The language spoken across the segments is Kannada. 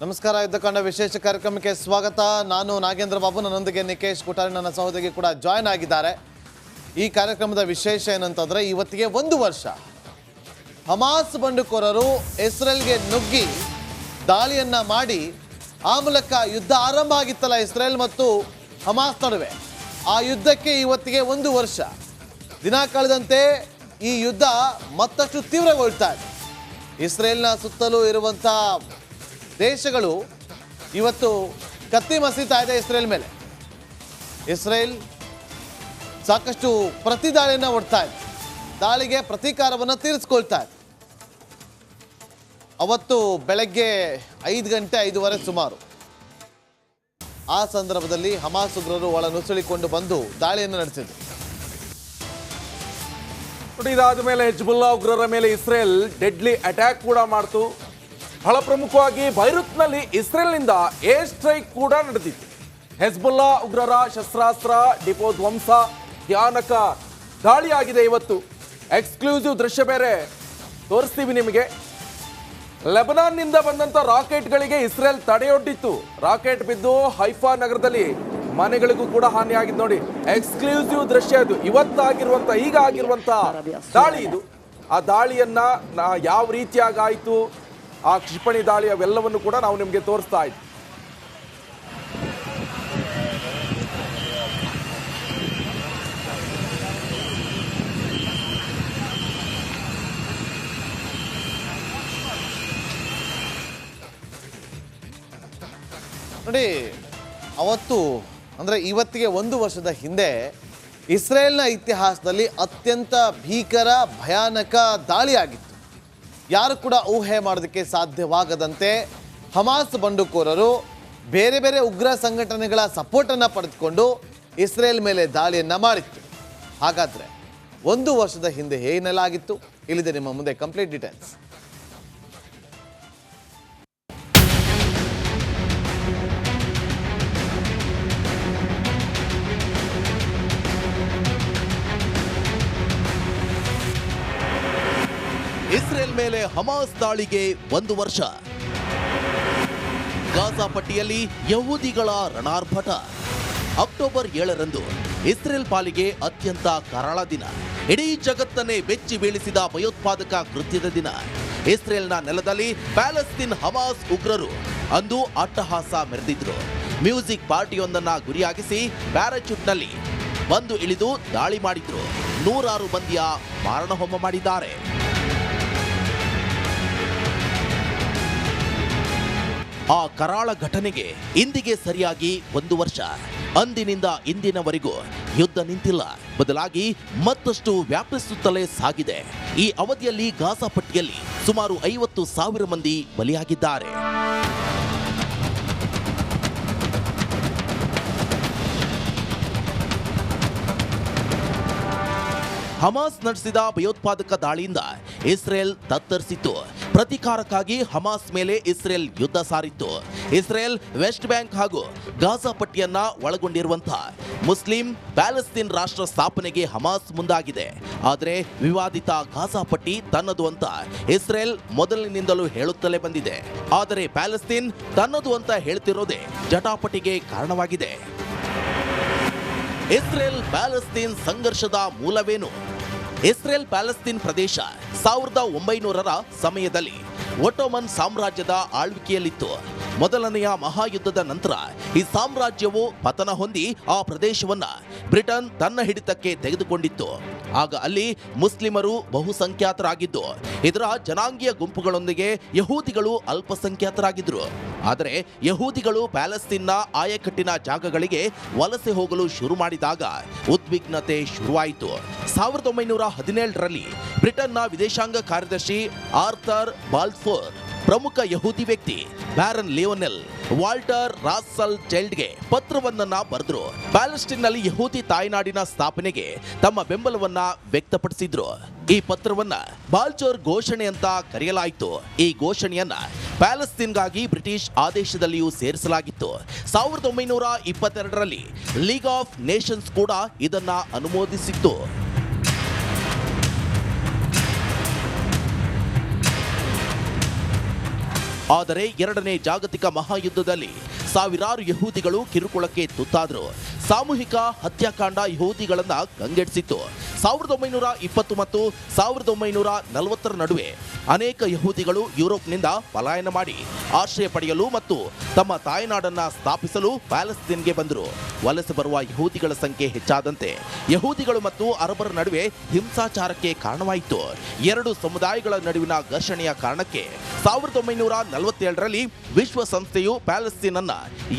ನಮಸ್ಕಾರ. ಯುದ್ಧಕಾಂಡ ವಿಶೇಷ ಕಾರ್ಯಕ್ರಮಕ್ಕೆ ಸ್ವಾಗತ. ನಾನು ನಾಗೇಂದ್ರ ಬಾಬು, ನನ್ನೊಂದಿಗೆ ನಿಕೇಶ್ ಕುಟಾರಿ ನನ್ನ ಸಹೋದರಿ ಕೂಡ ಜಾಯ್ನ್ ಆಗಿದ್ದಾರೆ. ಈ ಕಾರ್ಯಕ್ರಮದ ವಿಶೇಷ ಏನಂತಂದರೆ, ಇವತ್ತಿಗೆ 1 ವರ್ಷ ಹಮಾಸ್ ಬಂಡುಕೋರರು ಇಸ್ರೇಲ್ಗೆ ನುಗ್ಗಿ ದಾಳಿಯನ್ನು ಮಾಡಿ ಆ ಮೂಲಕ ಯುದ್ಧ ಆರಂಭ ಆಗಿತ್ತಲ್ಲ ಇಸ್ರೇಲ್ ಮತ್ತು ಹಮಾಸ್ ನಡುವೆ. ಆ ಯುದ್ಧಕ್ಕೆ ಇವತ್ತಿಗೆ 1 ವರ್ಷ. ದಿನ ಕಳೆದಂತೆ ಈ ಯುದ್ಧ ಮತ್ತಷ್ಟು ತೀವ್ರಗೊಳ್ತಾ ಇದೆ. ಇಸ್ರೇಲ್ನ ಸುತ್ತಲೂ ಇರುವಂಥ ದೇಶಗಳು ಇವತ್ತು ಕತ್ತಿ ಮಸೀತಾ ಇದೆ ಇಸ್ರೇಲ್ ಮೇಲೆ. ಇಸ್ರೇಲ್ ಸಾಕಷ್ಟು ಪ್ರತಿದಾಳಿಯನ್ನು ಒಡ್ತಾ ಇದೆ, ದಾಳಿಗೆ ಪ್ರತೀಕಾರವನ್ನು ತೀರಿಸ್ಕೊಳ್ತಾ ಇದೆ. ಅವತ್ತು ಬೆಳಗ್ಗೆ 5 ಗಂಟೆ 5:15 ಸುಮಾರು ಆ ಸಂದರ್ಭದಲ್ಲಿ ಹಮಾಸ್ ಉಗ್ರರು ಒಳ ನುಸುಳಿಕೊಂಡು ಬಂದು ದಾಳಿಯನ್ನು ನಡೆಸಿದರು. ಇದಾದ ಮೇಲೆ ಹಿಜ್ಬುಲ್ಲಾ ಉಗ್ರರ ಮೇಲೆ ಇಸ್ರೇಲ್ ಡೆಡ್ಲಿ ಅಟ್ಯಾಕ್ ಕೂಡ ಮಾಡ್ತು. ಬಹಳ ಪ್ರಮುಖವಾಗಿ ಬೈರುತ್ನಲ್ಲಿ ಇಸ್ರೇಲ್ನಿಂದ ಏರ್ ಸ್ಟ್ರೈಕ್ ಕೂಡ ನಡೆದಿತ್ತು. ಹೆಜ್ಬುಲ್ಲಾ ಉಗ್ರರ ಶಸ್ತ್ರಾಸ್ತ್ರ ಡಿಪೋ ಧ್ವಂಸ, ಭಯಾನಕ ದಾಳಿಯಾಗಿದೆ. ಇವತ್ತು ಎಕ್ಸ್ಕ್ಲೂಸಿವ್ ದೃಶ್ಯ ಬೇರೆ ತೋರಿಸ್ತೀವಿ ನಿಮಗೆ. ಲೆಬನಾನ್ನಿಂದ ಬಂದಂತ ರಾಕೆಟ್ಗಳಿಗೆ ಇಸ್ರೇಲ್ ತಡೆಯೊಡ್ಡಿತ್ತು. ರಾಕೆಟ್ ಬಿದ್ದು ಹೈಫಾ ನಗರದಲ್ಲಿ ಮನೆಗಳಿಗೂ ಕೂಡ ಹಾನಿಯಾಗಿದೆ. ನೋಡಿ, ಎಕ್ಸ್ಕ್ಲೂಸಿವ್ ದೃಶ್ಯ ಇದು. ಇವತ್ತಾಗಿರುವಂತ ಈಗ ಆಗಿರುವಂತ ದಾಳಿ ಇದು. ಆ ದಾಳಿಯನ್ನ ಯಾವ ರೀತಿಯಾಗಿ ಆಯಿತು, ಆ ಕ್ಷಿಪಣಿ ದಾಳಿ, ಅವೆಲ್ಲವನ್ನು ಕೂಡ ನಾವು ನಿಮಗೆ ತೋರಿಸ್ತಾ ಇದ್ವಿ. ನೋಡಿ, ಅವತ್ತು ಅಂದರೆ ಇವತ್ತಿಗೆ 1 ವರ್ಷದ ಹಿಂದೆ ಇಸ್ರೇಲ್ನ ಇತಿಹಾಸದಲ್ಲಿ ಅತ್ಯಂತ ಭೀಕರ ಭಯಾನಕ ದಾಳಿಯಾಗಿತ್ತು. ಯಾರು ಕೂಡ ಊಹೆ ಮಾಡೋದಕ್ಕೆ ಸಾಧ್ಯವಾಗದಂತೆ ಹಮಾಸ್ ಬಂಡುಕೋರರು ಬೇರೆ ಬೇರೆ ಉಗ್ರ ಸಂಘಟನೆಗಳ ಸಪೋರ್ಟನ್ನು ಪಡೆದುಕೊಂಡು ಇಸ್ರೇಲ್ ಮೇಲೆ ದಾಳಿಯನ್ನು ಮಾಡಿತ್ತು. ಹಾಗಾದರೆ 1 ವರ್ಷದ ಹಿಂದೆ ಏನೆಲ್ಲ ಆಗಿತ್ತು, ಇಲ್ಲಿದೆ ನಿಮ್ಮ ಮುಂದೆ ಕಂಪ್ಲೀಟ್ ಡೀಟೇಲ್ಸ್. ಇಸ್ರೇಲ್ ಮೇಲೆ ಹಮಾಸ್ ದಾಳಿಗೆ 1 ವರ್ಷ. ಗಾಜಾ ಪಟ್ಟಿಯಲ್ಲಿ ಯಹೂದಿಗಳ ರಣಾರ್ಭಟ. ಅಕ್ಟೋಬರ್ 7ರಂದು ಇಸ್ರೇಲ್ ಪಾಲಿಗೆ ಅತ್ಯಂತ ಕರಾಳ ದಿನ. ಇಡೀ ಜಗತ್ತನ್ನೇ ಬೆಚ್ಚಿ ಬೀಳಿಸಿದ ಭಯೋತ್ಪಾದಕ ಕೃತ್ಯದ ದಿನ. ಇಸ್ರೇಲ್ನ ನೆಲದಲ್ಲಿ ಪ್ಯಾಲೆಸ್ತೀನ್ ಹಮಾಸ್ ಉಗ್ರರು ಅಂದು ಅಟ್ಟಹಾಸ ಮೆರೆದಿದ್ರು. ಮ್ಯೂಸಿಕ್ ಪಾರ್ಟಿಯೊಂದನ್ನ ಗುರಿಯಾಗಿಸಿ ಪ್ಯಾರಾಚೂಟ್ನಲ್ಲಿ ಬಂದು ಇಳಿದು ದಾಳಿ ಮಾಡಿದ್ರು. 106 ಮಂದಿಯ ಮಾರಣಹೋಮ ಮಾಡಿದ್ದಾರೆ. ಆ ಕರಾಳ ಘಟನೆಗೆ ಇಂದಿಗೆ ಸರಿಯಾಗಿ 1 ವರ್ಷ. ಅಂದಿನಿಂದ ಇಂದಿನವರೆಗೂ ಯುದ್ಧ ನಿಂತಿಲ್ಲ, ಬದಲಾಗಿ ಮತ್ತಷ್ಟು ವ್ಯಾಪಿಸುತ್ತಲೇ ಸಾಗಿದೆ. ಈ ಅವಧಿಯಲ್ಲಿ ಗಾಜಾ ಪಟ್ಟಿಯಲ್ಲಿ ಸುಮಾರು 50,000 ಮಂದಿ ಬಲಿಯಾಗಿದ್ದಾರೆ. ಹಮಾಸ್ ನಡೆಸಿದ ಭಯೋತ್ಪಾದಕ ದಾಳಿಯಿಂದ ಇಸ್ರೇಲ್ ತತ್ತರಿಸಿತ್ತು. ಪ್ರತೀಕಾರಕ್ಕಾಗಿ ಹಮಾಸ್ ಮೇಲೆ ಇಸ್ರೇಲ್ ಯುದ್ಧ ಸಾರಿತ್ತು. ಇಸ್ರೇಲ್ ವೆಸ್ಟ್ ಬ್ಯಾಂಕ್ ಹಾಗೂ ಗಾಜಾ ಪಟ್ಟಿಯನ್ನ ಒಳಗೊಂಡಿರುವಂತಹ ಮುಸ್ಲಿಂ ಪ್ಯಾಲೆಸ್ತೀನ್ ರಾಷ್ಟ್ರ ಸ್ಥಾಪನೆಗೆ ಹಮಾಸ್ ಮುಂದಾಗಿದೆ. ಆದರೆ ವಿವಾದಿತ ಗಾಜಾ ಪಟ್ಟಿ ತನ್ನದು ಅಂತ ಇಸ್ರೇಲ್ ಮೊದಲಿನಿಂದಲೂ ಹೇಳುತ್ತಲೇ ಬಂದಿದೆ. ಆದರೆ ಪ್ಯಾಲೆಸ್ತೀನ್ ತನ್ನದು ಅಂತ ಹೇಳ್ತಿರೋದೇ ಜಟಾಪಟಿಗೆ ಕಾರಣವಾಗಿದೆ. ಇಸ್ರೇಲ್ ಪ್ಯಾಲೆಸ್ತೀನ್ ಸಂಘರ್ಷದ ಮೂಲವೇನು? ಇಸ್ರೇಲ್ ಪ್ಯಾಲೆಸ್ತೀನ್ ಪ್ರದೇಶ 1900ರ ಸಮಯದಲ್ಲಿ ಒಟ್ಟೋಮನ್ ಸಾಮ್ರಾಜ್ಯದ ಆಳ್ವಿಕೆಯಲ್ಲಿತ್ತು. ಮೊದಲನೆಯ ಮಹಾಯುದ್ಧದ ನಂತರ ಈ ಸಾಮ್ರಾಜ್ಯವು ಪತನ ಹೊಂದಿ ಆ ಪ್ರದೇಶವನ್ನ ಬ್ರಿಟನ್ ತನ್ನ ಹಿಡಿತಕ್ಕೆ ತೆಗೆದುಕೊಂಡಿತ್ತು. ಆಗ ಅಲ್ಲಿ ಮುಸ್ಲಿಮರು ಬಹುಸಂಖ್ಯಾತರಾಗಿದ್ದು, ಇದರ ಜನಾಂಗೀಯ ಗುಂಪುಗಳೊಂದಿಗೆ ಯಹೂದಿಗಳು ಅಲ್ಪಸಂಖ್ಯಾತರಾಗಿದ್ರು. ಆದರೆ ಯಹೂದಿಗಳು ಪ್ಯಾಲೆಸ್ತೀನ್ನ ಆಯಕಟ್ಟಿನ ಜಾಗಗಳಿಗೆ ವಲಸೆ ಹೋಗಲು ಶುರು ಮಾಡಿದಾಗ ಉದ್ವಿಗ್ನತೆ ಶುರುವಾಯಿತು. 1917ರಲ್ಲಿ ಬ್ರಿಟನ್ನ ವಿದೇಶಾಂಗ ಕಾರ್ಯದರ್ಶಿ ಆರ್ಥರ್ ಬಾಲ್ಫೋರ್ ಪ್ರಮುಖ ಯಹೂದಿ ವ್ಯಕ್ತಿ ಬ್ಯಾರನ್ ಲಿಯೋನೆಲ್ ವಾಲ್ಟರ್ ರಾಸಲ್ ಚೈಲ್ಡ್ಗೆ ಪತ್ರವನ್ನ ಬರೆದ್ರು. ಪ್ಯಾಲೆಸ್ಟೀನ್ನಲ್ಲಿ ಯಹೂದಿ ತಾಯ್ನಾಡಿನ ಸ್ಥಾಪನೆಗೆ ತಮ್ಮ ಬೆಂಬಲವನ್ನ ವ್ಯಕ್ತಪಡಿಸಿದ್ರು. ಈ ಪತ್ರವನ್ನ ಬಾಲ್ಚೋರ್ ಘೋಷಣೆ ಅಂತ ಕರೆಯಲಾಯಿತು. ಈ ಘೋಷಣೆಯನ್ನ ಪ್ಯಾಲೆಸ್ತೀನ್ಗಾಗಿ ಬ್ರಿಟಿಷ್ ಆದೇಶದಲ್ಲಿಯೂ ಸೇರಿಸಲಾಗಿತ್ತು. 1922ರಲ್ಲಿ ಲೀಗ್ ಆಫ್ ನೇಷನ್ಸ್ ಕೂಡ ಇದನ್ನ ಅನುಮೋದಿಸಿತ್ತು. ಆದರೆ ಎರಡನೇ ಜಾಗತಿಕ ಮಹಾಯುದ್ಧದಲ್ಲಿ ಸಾವಿರಾರು ಯಹೂದಿಗಳು ಕಿರುಕುಳಕ್ಕೆ ತುತ್ತಾದರು. ಸಾಮೂಹಿಕ ಹತ್ಯಾಕಾಂಡ ಯಹೂದಿಗಳನ್ನ ಕಂಗೆಡಿಸಿತ್ತು. 1920 ಮತ್ತು 1940 ನಡುವೆ ಅನೇಕ ಯಹೂದಿಗಳು ಯುರೋಪ್ನಿಂದ ಪಲಾಯನ ಮಾಡಿ ಆಶ್ರಯ ಪಡೆಯಲು ಮತ್ತು ತಮ್ಮ ತಾಯ್ನಾಡನ್ನ ಸ್ಥಾಪಿಸಲು ಪ್ಯಾಲೆಸ್ತೇನ್ಗೆ ಬಂದರು. ವಲಸೆ ಬರುವ ಯಹೂದಿಗಳ ಸಂಖ್ಯೆ ಹೆಚ್ಚಾದಂತೆ ಯಹೂದಿಗಳು ಮತ್ತು ಅರಬರ ನಡುವೆ ಹಿಂಸಾಚಾರಕ್ಕೆ ಕಾರಣವಾಯಿತು. ಎರಡು ಸಮುದಾಯಗಳ ನಡುವಿನ ಘರ್ಷಣೆಯ ಕಾರಣಕ್ಕೆ 1947ರಲ್ಲಿ ವಿಶ್ವಸಂಸ್ಥೆಯು ಪ್ಯಾಲೆಸ್ತೇನ್ ಅನ್ನ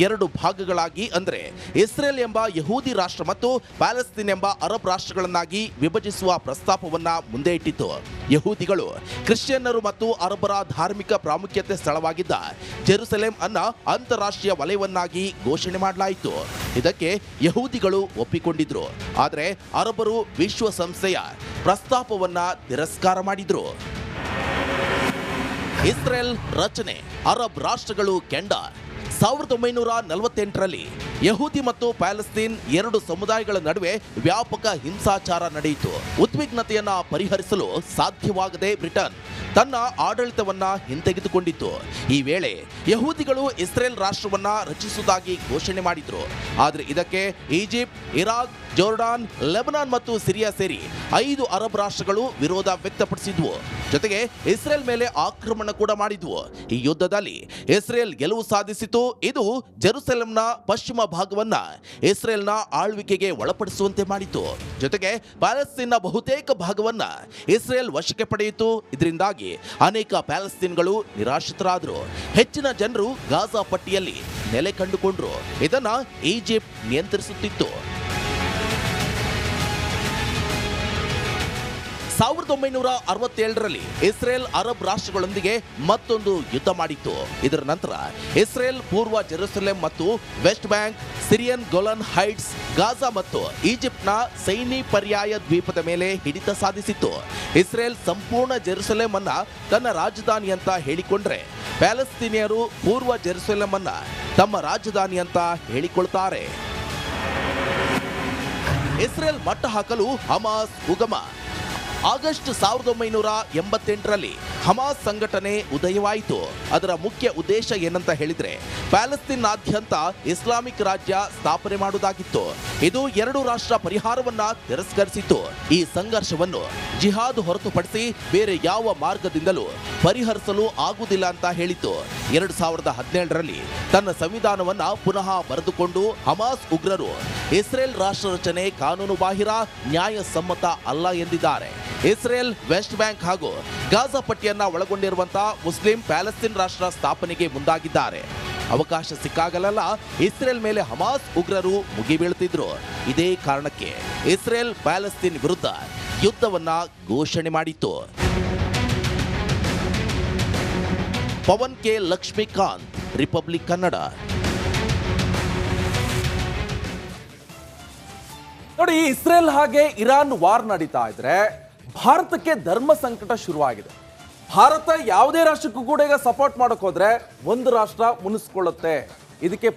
ಎರಡು ಭಾಗಗಳಾಗಿ ಅಂದರೆ ಇಸ್ರೇಲ್ ಎಂಬ ಯಹೂದಿ ರಾಷ್ಟ್ರ ಮತ್ತು ಪ್ಯಾಲೆಸ್ತೇನ್ ಎಂಬ ಅರಬ್ ರಾಷ್ಟ್ರಗಳನ್ನಾಗಿ ವಿಭಜಿಸುವ ಪ್ರಸ್ತಾಪವನ್ನ ಮುಂದೆ ಇಟ್ಟಿತು. ಯಹೂದಿಗಳು ಕ್ರಿಶ್ಚಿಯನ್ನರು ಮತ್ತು ಅರಬರ ಧಾರ್ಮಿಕ ಪ್ರಾಮುಖ್ಯತೆ ಸ್ಥಳವಾಗಿದ್ದ ಜೆರುಸಲೇಂ ಅನ್ನ ಅಂತಾರಾಷ್ಟ್ರೀಯ ವಲಯವನ್ನಾಗಿ ಘೋಷಣೆ ಮಾಡಲಾಯಿತು. ಇದಕ್ಕೆ ಯಹೂದಿಗಳು ಒಪ್ಪಿಕೊಂಡಿದ್ರು. ಆದರೆ ಅರಬರು ವಿಶ್ವಸಂಸ್ಥೆಯ ಪ್ರಸ್ತಾಪವನ್ನ ತಿರಸ್ಕಾರ ಮಾಡಿದ್ರು. ಇಸ್ರೇಲ್ ರಚನೆ, ಅರಬ್ ರಾಷ್ಟ್ರಗಳು ಕೆಂಡ. 1948ರಲ್ಲಿ ಯಹೂದಿ ಮತ್ತು ಪ್ಯಾಲೆಸ್ತೇನ್ ಎರಡು ಸಮುದಾಯಗಳ ನಡುವೆ ವ್ಯಾಪಕ ಹಿಂಸಾಚಾರ ನಡೆಯಿತು. ಉದ್ವಿಗ್ನತೆಯನ್ನ ಪರಿಹರಿಸಲು ಸಾಧ್ಯವಾಗದೆ ಬ್ರಿಟನ್ ತನ್ನ ಆಡಳಿತವನ್ನ ಹಿಂತೆಗೆದುಕೊಂಡಿತ್ತು. ಈ ವೇಳೆ ಯಹೂದಿಗಳು ಇಸ್ರೇಲ್ ರಾಷ್ಟ್ರವನ್ನ ರಚಿಸುವುದಾಗಿ ಘೋಷಣೆ ಮಾಡಿದ್ರು. ಆದರೆ ಇದಕ್ಕೆ ಈಜಿಪ್ಟ್, ಇರಾಕ್, ಜೋರ್ಡಾನ್, ಲೆಬನಾನ್ ಮತ್ತು ಸಿರಿಯಾ ಸೇರಿ 5 ಅರಬ್ ರಾಷ್ಟ್ರಗಳು ವಿರೋಧ ವ್ಯಕ್ತಪಡಿಸಿದ್ವು. ಜೊತೆಗೆ ಇಸ್ರೇಲ್ ಮೇಲೆ ಆಕ್ರಮಣ ಕೂಡ ಮಾಡಿದ್ವು. ಈ ಯುದ್ಧದಲ್ಲಿ ಇಸ್ರೇಲ್ ಗೆಲುವು ಸಾಧಿಸಿತು. ಇದು ಜೆರುಸಲೆಂನ ಪಶ್ಚಿಮ ಭಾಗವನ್ನ ಇಸ್ರೇಲ್ನ ಆಳ್ವಿಕೆಗೆ ಒಳಪಡಿಸುವಂತೆ ಮಾಡಿತು. ಜೊತೆಗೆ ಪ್ಯಾಲೆಸ್ತೇನ್ನ ಬಹುತೇಕ ಭಾಗವನ್ನ ಇಸ್ರೇಲ್ ವಶಕ್ಕೆ ಪಡೆಯಿತು. ಇದರಿಂದಾಗಿ ಅನೇಕ ಪ್ಯಾಲೆಸ್ತೇನ್ಗಳು ನಿರಾಶ್ರಿತರಾದರು. ಹೆಚ್ಚಿನ ಜನರು ಗಾಜಾ ಪಟ್ಟಿಯಲ್ಲಿ ನೆಲೆ ಕಂಡುಕೊಂಡ್ರು. ಇದನ್ನ ಈಜಿಪ್ಟ್ ನಿಯಂತ್ರಿಸುತ್ತಿತ್ತು. 1967ರಲ್ಲಿ ಇಸ್ರೇಲ್ ಅರಬ್ ರಾಷ್ಟ್ರಗಳೊಂದಿಗೆ ಮತ್ತೊಂದು ಯುದ್ಧ ಮಾಡಿತ್ತು. ಇದರ ನಂತರ ಇಸ್ರೇಲ್ ಪೂರ್ವ ಜೆರುಸಲೆಂ ಮತ್ತು west bank, Syrian Golan Heights, Gaza ಮತ್ತು ಈಜಿಪ್ಟ್ನ ಸೈನಿ ಪರ್ಯಾಯ ದ್ವೀಪದ ಮೇಲೆ ಹಿಡಿತ ಸಾಧಿಸಿತ್ತು. ಇಸ್ರೇಲ್ ಸಂಪೂರ್ಣ ಜೆರುಸಲೆಂ ಅನ್ನ ತನ್ನ ರಾಜಧಾನಿ ಅಂತ ಹೇಳಿಕೊಂಡ್ರೆ ಪ್ಯಾಲೆಸ್ತೀನಿಯರು ಪೂರ್ವ ಜೆರುಸಲೆಂ ಅನ್ನ ತಮ್ಮ ರಾಜಧಾನಿ ಅಂತ ಹೇಳಿಕೊಳ್ತಾರೆ. ಇಸ್ರೇಲ್ ಮಟ್ಟ ಹಾಕಲು ಹಮಾಸ್ ಉಗಮ. ಆಗಸ್ಟ್ 1988ರಲ್ಲಿ ಹಮಾಸ್ ಸಂಘಟನೆ ಉದಯವಾಯಿತು. ಅದರ ಮುಖ್ಯ ಉದ್ದೇಶ ಏನಂತ ಹೇಳಿದ್ರೆ ಪ್ಯಾಲೆಸ್ತೇನ್ನಾದ್ಯಂತ ಇಸ್ಲಾಮಿಕ್ ರಾಜ್ಯ ಸ್ಥಾಪನೆ ಮಾಡುವುದಾಗಿತ್ತು. ಇದು ಎರಡು ರಾಷ್ಟ್ರ ಪರಿಹಾರವನ್ನ ತಿರಸ್ಕರಿಸಿತ್ತು. ಈ ಸಂಘರ್ಷವನ್ನು ಜಿಹಾದ್ ಹೊರತುಪಡಿಸಿ ಬೇರೆ ಯಾವ ಮಾರ್ಗದಿಂದಲೂ ಪರಿಹರಿಸಲು ಆಗುವುದಿಲ್ಲ ಅಂತ ಹೇಳಿತು. 2017ರಲ್ಲಿ ತನ್ನ ಸಂವಿಧಾನವನ್ನ ಪುನಃ ಬರೆದುಕೊಂಡು ಹಮಾಸ್ ಉಗ್ರರು ಇಸ್ರೇಲ್ ರಾಷ್ಟ್ರ ರಚನೆ ಕಾನೂನು ಬಾಹಿರ, ನ್ಯಾಯಸಮ್ಮತ ಅಲ್ಲ ಎಂದಿದ್ದಾರೆ. ಇಸ್ರೇಲ್ ವೆಸ್ಟ್ ಬ್ಯಾಂಕ್ ಹಾಗೂ ಗಾಜಾ ಪಟ್ಟಿಯನ್ನ ಒಳಗೊಂಡಿರುವಂತಹ ಮುಸ್ಲಿಂ ಪ್ಯಾಲೆಸ್ತೇನ್ ರಾಷ್ಟ್ರ ಸ್ಥಾಪನೆಗೆ ಮುಂದಾಗಿದ್ದಾರೆ. ಅವಕಾಶ ಸಿಕ್ಕಾಗಲೆಲ್ಲ ಇಸ್ರೇಲ್ ಮೇಲೆ ಹಮಾಸ್ ಉಗ್ರರು ಮುಗಿಬೀಳುತ್ತಿದ್ರು. ಇದೇ ಕಾರಣಕ್ಕೆ ಇಸ್ರೇಲ್ ಪ್ಯಾಲೆಸ್ತೇನ್ ವಿರುದ್ಧ ಯುದ್ಧವನ್ನ ಘೋಷಣೆ ಮಾಡಿತ್ತು. Pavan K Lakshmikanth, Republic Kannada. ನೋಡಿ, ಇಸ್ರೇಲ್ ಹಾಗೆ ಇರಾನ್ ವಾರ್ ನಡೀತಾ ಇದ್ರೆ ಭಾರತಕ್ಕೆ ಧರ್ಮ ಸಂಕಟ ಶುರುವಾಗಿದೆ. ಭಾರತ ಯಾವುದೇ ರಾಷ್ಟ್ರಕ್ಕೂ ಕೂಡ ಈಗ ಸಪೋರ್ಟ್ ಮಾಡಕ್ ಹೋದ್ರೆ ಒಂದು ರಾಷ್ಟ್ರ ಮುನಿಸ್ಕೊಳ್ಳುತ್ತೆ. ಇದಕ್ಕೆ